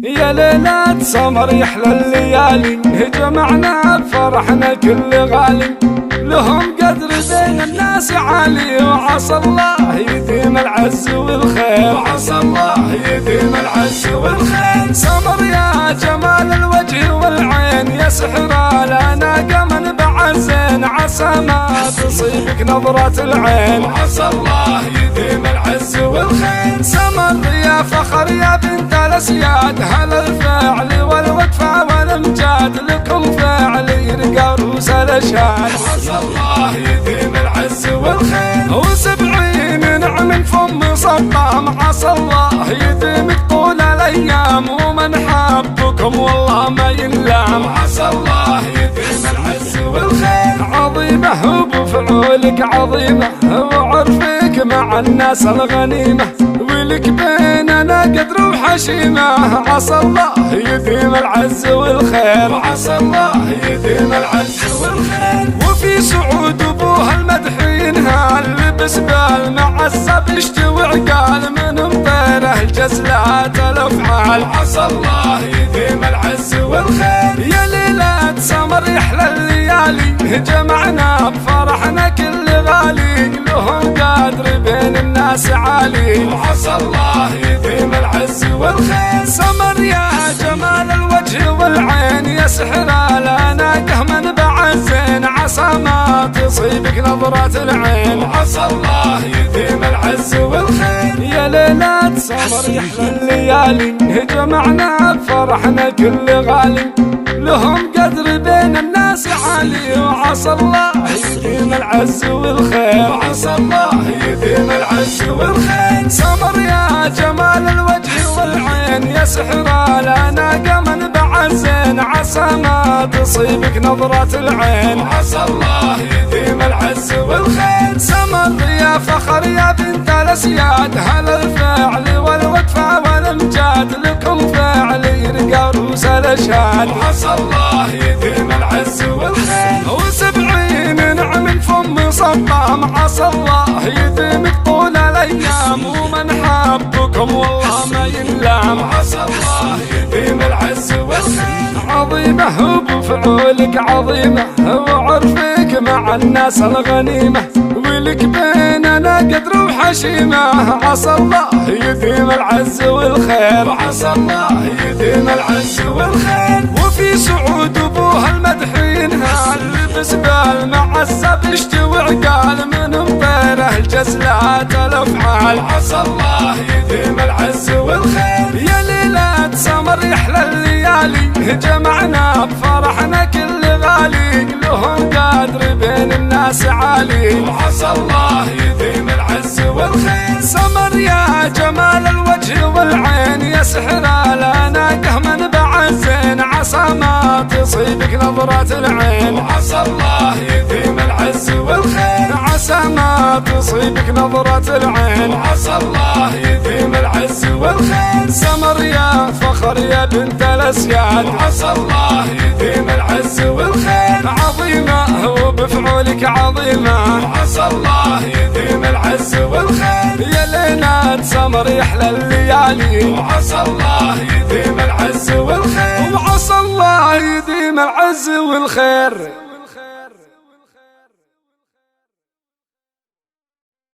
يا ليلة سمر يحلى الليالي، جمعنا بفرحنا كل غالي، لهم قدر بين الناس عالي، وعسى الله يديم العز والخير، وعسى الله يديم العز والخير. سمر يا جمال الوجه والعين، يا سحر الاناقة من بعزين، عسى ما تصيبك نظرة العين، وعسى الله يديم العز والخير. سمر يا فخر يا بنت الاسياد، هل الفعل والوقفة والامجاد، لكم فعل يرقى روس الاشهاد، عسى الله يديم العز والخير. و70 نعم فم صبام، عسى الله يديمك طول الايام، ومن حبكم والله ما ينلام، عسى الله يديم العز والخير. عظيمة وبفعولك عظيمة، وعرفك مع الناس الغنيمة، ولك بيننا قدر وحشيمة، عسى الله يديم العز والخير، وعسى الله يديم العز والخير. وفي سعود ابوها المدح ينهال، لبس بالمعزة بيشتوي عقال، من مطيره الجزلات الافعال، عسى الله يديم العز والخير. يا ليلة سمر يحلى الليالي، جمعنا بفرحنا كل غالي، لهم قدر بين الناس عالي، وعسى الله يديم العز والخير. سمر يا جمال الوجه والعين، يا سحر الاناقة من بعزين، عسى ما تصيبك نظرة العين، وعسى الله يديم العز والخير. يا ليلة سمر يحلى الليالي، جمعنا بفرحنا كل غالي، لهم قدر بين الناس عالي، وعسى الله يديم العز والخير، وعسى الله يديم العز والخير. سمر يا جمال الوجه والعين، يا سحر الاناقة من بعزين، عسى ما تصيبك نظرة العين، وعسى الله يديم العز والخير. سمر يا فخر يا بنت الاسياد، هل الفعل والوقفة والامجاد، لكم فعل يرقى روس الاشهاد، عسى الله يديم العز والخير. و70 نعم فم صبام، عسى الله يديمك طول الايام، ومن حبكم والله ما ينلام، عسى الله يديم العز والخير. عظيمة وبفعولك عظيمة، وعرفك مع الناس الغنيمة، ولك بيننا قدر وحشيمة، عسى الله يديم العز والخير، وعسى الله يديم العز والخير. وفي سعود ابوها المدح ينهال، لبس بالمعزة بيشتوي عقال، من مطيره الجزلات الافعال، عسى الله يديم العز والخير. يا ليلة سمر يحلى الليالي، جمعنا بفرحنا كل غالي، لهم قدر بين الناس عالي، وعسى الله يديم العز والخير. سمر يا جمال الوجه والعين، يا سحر الاناقة من بعزين، عسى ما تصيبك نظرة العين، وعسى الله يديم العز والخير. عسى ما تصيبك نظرة العين، وعسى الله يديم العز والخير. سمر يا فخر يا بنت الاسياد، عسى الله يديم العز والخير. عظيمة وبفعولك عظيمة، عسى الله يديم العز والخير. يا ليلة سمر يحلى الليالي، وعسى الله يديم العز والخير، وعسى الله يديم العز والخير.